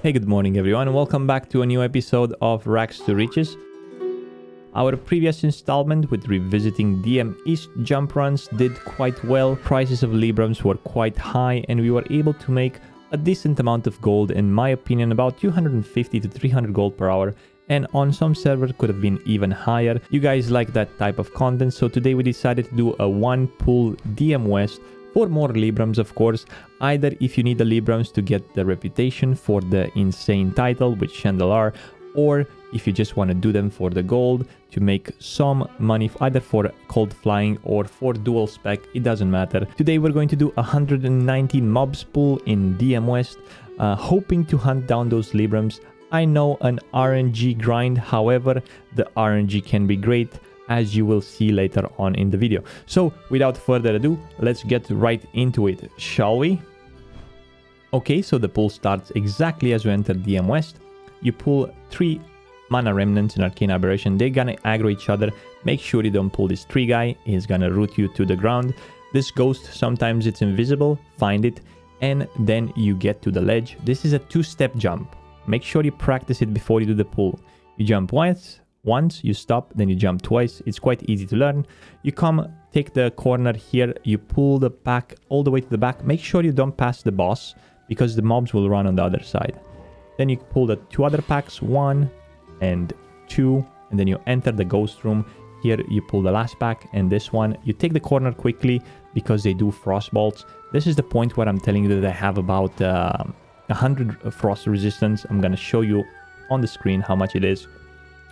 Hey, good morning everyone, welcome back to a new episode of Rags to Riches. Our previous installment with revisiting DM East jump runs did quite well, prices of Librams were quite high and we were able to make a decent amount of gold, in my opinion about 250 to 300 gold per hour, and on some servers could have been even higher. You guys like that type of content, so today we decided to do a one pull DM West for more Librams, of course, either if you need the Librams to get the reputation for the insane title with Chandelar, or if you just want to do them for the gold to make some money either for cold flying or for dual spec, it doesn't matter. Today we're going to do 119 mobs pull in DM West, hoping to hunt down those Librams. I know an RNG grind, however, the RNG can be great, as you will see later on in the video. So without further ado, let's get right into it, shall we? Okay, so the pull starts exactly as you enter DM West. You pull 3 mana remnants in Arcane Aberration. They're gonna aggro each other. Make sure you don't pull this tree guy, he's gonna root you to the ground. This ghost, sometimes it's invisible, find it, and then you get to the ledge. This is a 2-step jump. Make sure you practice it before you do the pull. You jump once, you stop, then you jump twice. It's quite easy to learn. You come, take the corner here, you pull the pack all the way to the back. Make sure you don't pass the boss because the mobs will run on the other side. Then you pull the 2 other packs, 1 and 2, and then you enter the ghost room. Here you pull the last pack and this one. You take the corner quickly because they do frost bolts. This is the point where I'm telling you that I have about 100 frost resistance. I'm gonna show you on the screen how much it is.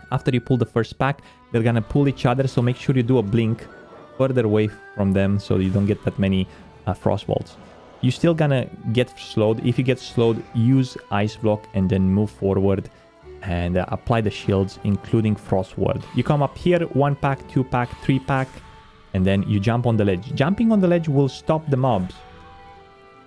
After you pull the first pack, they're gonna pull each other, so make sure you do a blink further away from them so you don't get that many frost bolts. You're still gonna get slowed. If you get slowed, use ice block and then move forward and apply the shields, including frost ward. You come up here, 1 pack, 2 pack, 3 pack, and then you jump on the ledge. Jumping on the ledge will stop the mobs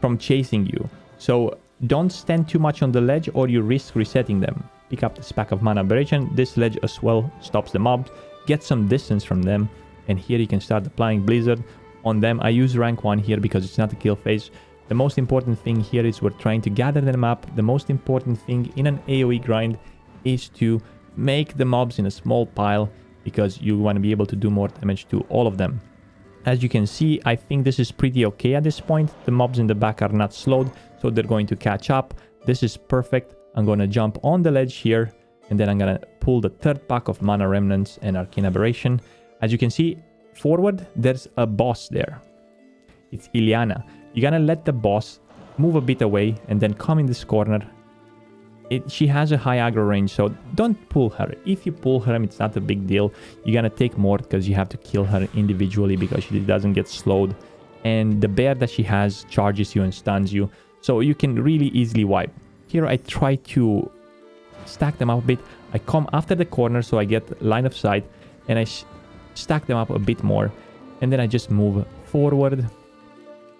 from chasing you, so don't stand too much on the ledge or you risk resetting them. Pick up this pack of mana aberration. This ledge as well stops the mobs. Get some distance from them, and here you can start applying blizzard on them. I use rank 1 here because it's not a kill phase. The most important thing here is we're trying to gather them up. The most important thing in an AoE grind is to make the mobs in a small pile because you want to be able to do more damage to all of them. As you can see, I think this is pretty okay at this point. The mobs in the back are not slowed, so they're going to catch up. This is perfect. I'm going to jump on the ledge here, and then I'm going to pull the 3rd pack of Mana Remnants and Arcane Aberration. As you can see, forward, there's a boss there. It's Ileana. You're going to let the boss move a bit away and then come in this corner. She has a high aggro range, so don't pull her. If you pull her, it's not a big deal. You're going to take more because you have to kill her individually because she doesn't get slowed. And the bear that she has charges you and stuns you, so you can really easily wipe. Here I try to stack them up a bit. I come after the corner so I get line of sight, and I stack them up a bit more, and then I just move forward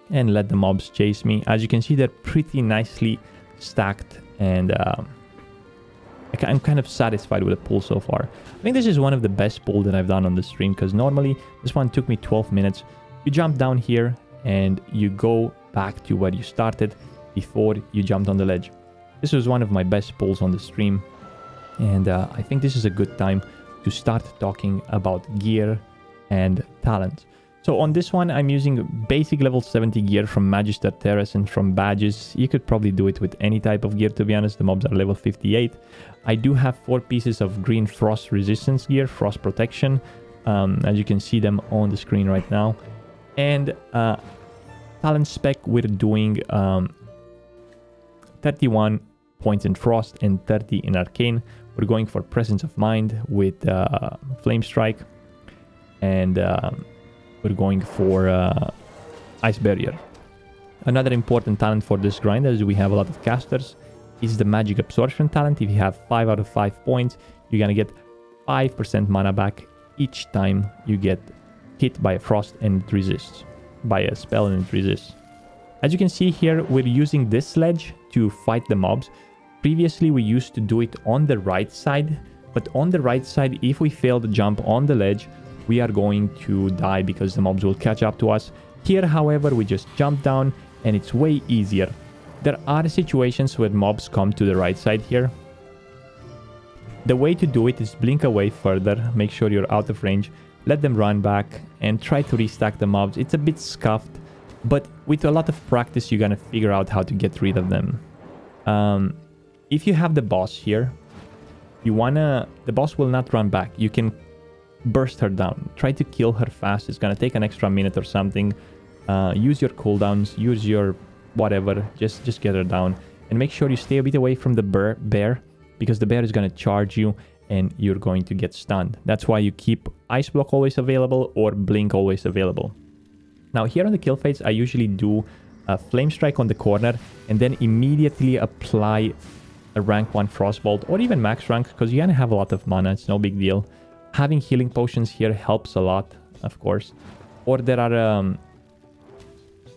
and let the mobs chase me. As you can see, they're pretty nicely stacked, and I'm kind of satisfied with the pull so far. I think this is one of the best pulls that I've done on the stream, because normally this one took me 12 minutes. You jump down here and you go back to where you started before you jumped on the ledge. This was one of my best pulls on the stream, and I think this is a good time to start talking about gear and talent. So on this one, I'm using basic level 70 gear from Magister Terrace and from badges. You could probably do it with any type of gear, to be honest. The mobs are level 58. I do have 4 pieces of green frost resistance gear, frost protection, as you can see them on the screen right now. And talent spec, we're doing 31 points in frost and 30 in arcane. We're going for presence of mind with flame strike, and we're going for ice barrier. Another important talent for this grind, as we have a lot of casters, is the magic absorption talent. If you have 5 out of 5 points, you're gonna get 5% mana back each time you get hit by a frost and it resists, by a spell and it resists. As you can see here, we're using this ledge to fight the mobs. Previously, we used to do it on the right side, but on the right side, if we fail to jump on the ledge, we are going to die because the mobs will catch up to us. Here, however, we just jump down and it's way easier. There are situations where mobs come to the right side here. The way to do it is blink away further, make sure you're out of range, let them run back, and try to restack the mobs. It's a bit scuffed, but with a lot of practice, you're gonna figure out how to get rid of them. If you have the boss here, the boss will not run back. You can burst her down. Try to kill her fast. It's gonna take an extra minute or something. Use your cooldowns, use your whatever, just get her down. And make sure you stay a bit away from the bear, because the bear is gonna charge you and you're going to get stunned. That's why you keep Ice Block always available or Blink always available. Now here on the kill phase, I usually do a Flame Strike on the corner and then immediately apply a rank 1 Frostbolt or even max rank, because you're gonna have a lot of mana. It's no big deal. Having healing potions here helps a lot, of course. Or there are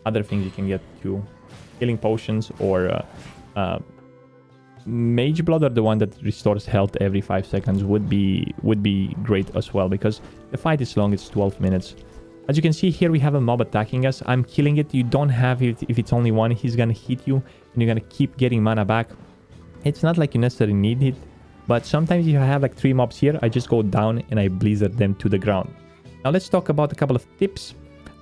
other things you can get too. Healing potions or Mage Blood, or the one that restores health every 5 seconds, would be great as well, because the fight is long. It's 12 minutes. As you can see here, we have a mob attacking us. I'm killing it. You don't have it if it's only one. He's gonna hit you and you're gonna keep getting mana back. It's not like you necessarily need it, but sometimes if I have like 3 mobs here, I just go down and I blizzard them to the ground. Now let's talk about a couple of tips.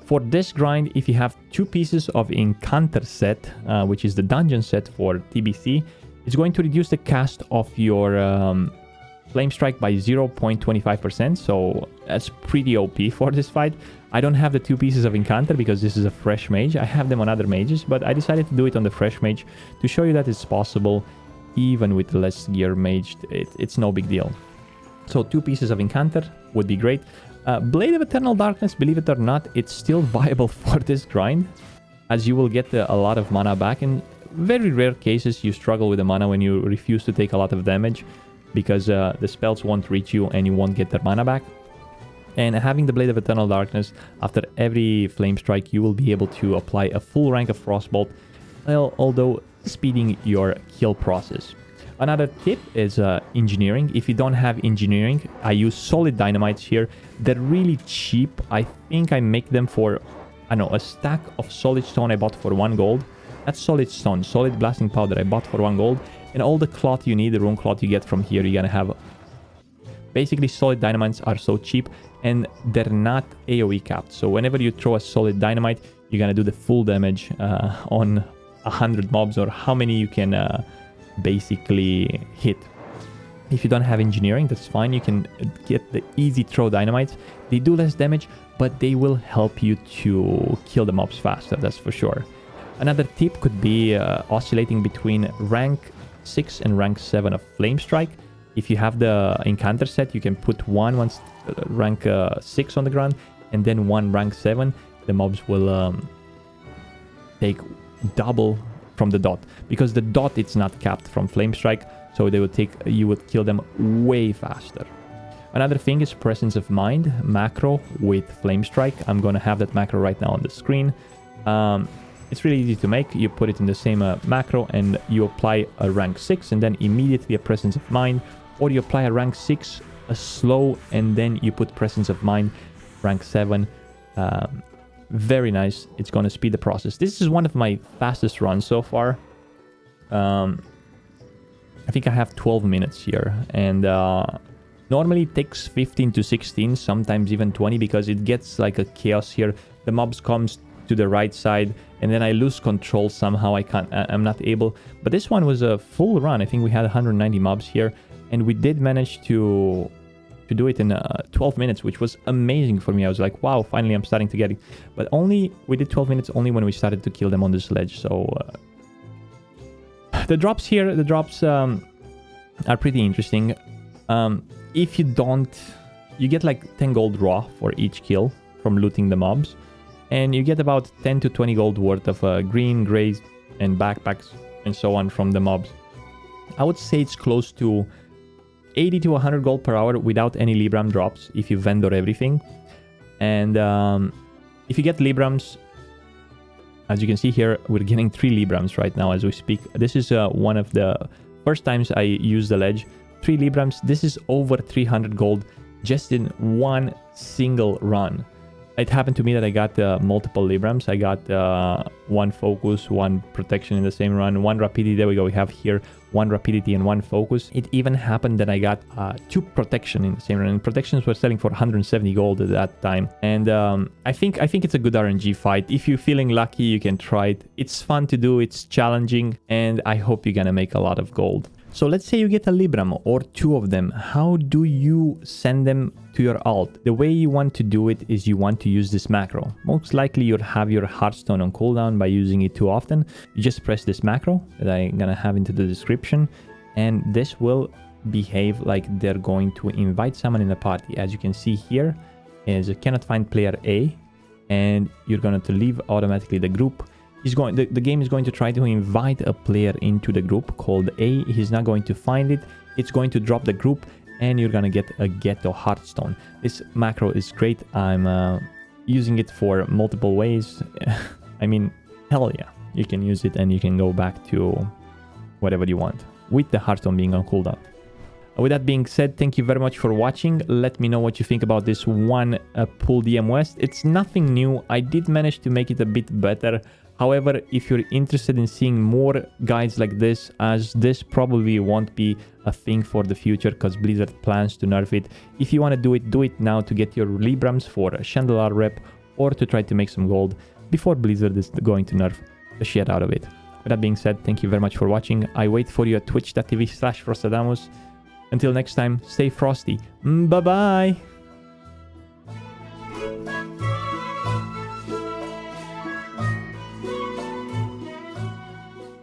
For this grind, if you have 2 pieces of Incanter set, which is the dungeon set for TBC, it's going to reduce the cast of your Flame Strike by 0.25%, so that's pretty OP for this fight. I don't have the 2 pieces of Incanter because this is a fresh mage. I have them on other mages, but I decided to do it on the fresh mage to show you that it's possible even with less gear mage. It's no big deal. So 2 pieces of Incanter would be great. Blade of Eternal Darkness, believe it or not, it's still viable for this grind, as you will get a lot of mana back. In very rare cases, you struggle with the mana when you refuse to take a lot of damage, because the spells won't reach you and you won't get their mana back. And having the Blade of Eternal Darkness, after every Flame Strike, you will be able to apply a full rank of Frostbolt, although speeding your kill process. Another tip is engineering. If you don't have engineering, I use solid dynamites here. They're really cheap. I think I make them for, I don't know, a stack of solid stone I bought for 1 gold. That's solid stone. Solid blasting powder I bought for 1 gold. And all the cloth you need, the rune cloth you get from here, you're gonna have. Basically, solid dynamites are so cheap and they're not AoE capped. So whenever you throw a solid dynamite, you're gonna do the full damage on 100 mobs, or how many you can basically hit. If you don't have engineering, that's fine. You can get the easy throw dynamites. They do less damage, but they will help you to kill the mobs faster, that's for sure. Another tip could be oscillating between rank 6 and rank 7 of Flame Strike. If you have the Incanter set, you can put one rank 6 on the ground and then 1 rank 7. The mobs will take double from the dot, because the dot, it's not capped from Flame Strike, so they would you would kill them way faster. Another thing is Presence of Mind macro with Flame Strike. I'm gonna have that macro right now on the screen. It's really easy to make. You put it in the same macro and you apply a rank 6 and then immediately a Presence of Mind, or you apply a rank 6, a slow, and then you put Presence of Mind, rank 7. Very nice. It's going to speed the process. This is one of my fastest runs so far. I think I have 12 minutes here, and normally it takes 15 to 16, sometimes even 20, because it gets like a chaos here. The mobs comes to the right side and then I lose control somehow. I'm not able, but this one was a full run. I think we had 190 mobs here and we did manage to do it in 12 minutes, which was amazing for me. I was like, wow, finally I'm starting to get it. But we did 12 minutes only when we started to kill them on the sledge. So the drops here, are pretty interesting. If you don't, you get like 10 gold raw for each kill from looting the mobs, and you get about 10 to 20 gold worth of green, grays, and backpacks and so on from the mobs. I would say it's close to 80 to 100 gold per hour without any Libram drops if you vendor everything. And if you get Librams, as you can see here, we're getting 3 Librams right now as we speak. This is one of the first times I use the ledge. 3 Librams. This is over 300 gold just in one single run. it happened to me that I got multiple Librams. I got one focus, one protection in the same run, one rapidity. There we go. We have here one rapidity and one focus. It even happened that I got 2 protection in the same run. And protections were selling for 170 gold at that time. And I think it's a good RNG fight. If you're feeling lucky, you can try it. It's fun to do. It's challenging. And I hope you're going to make a lot of gold. So let's say you get a Libram or 2 of them. How do you send them to your alt? The way you want to do it is you want to use this macro. Most likely you'll have your Hearthstone on cooldown by using it too often. You just press this macro that I'm gonna have into the description, and this will behave like they're going to invite someone in the party. As you can see here is you cannot find player A, and you're going to leave automatically the group. The game is going to try to invite a player into the group called A. He's not going to find it. It's going to drop the group, and you're going to get a ghetto Hearthstone. This macro is great. I'm using it for multiple ways. I mean, hell yeah. You can use it and you can go back to whatever you want with the Hearthstone being on cooldown. With that being said, thank you very much for watching. Let me know what you think about this one pull DM West. It's nothing new. I did manage to make it a bit better. However, if you're interested in seeing more guides like this, as this probably won't be a thing for the future because Blizzard plans to nerf it. If you want to do it now to get your Librams for a Chandelar rep or to try to make some gold before Blizzard is going to nerf the shit out of it. With that being said, thank you very much for watching. I wait for you at twitch.tv/Frostadamus. Until next time, stay frosty. Bye-bye!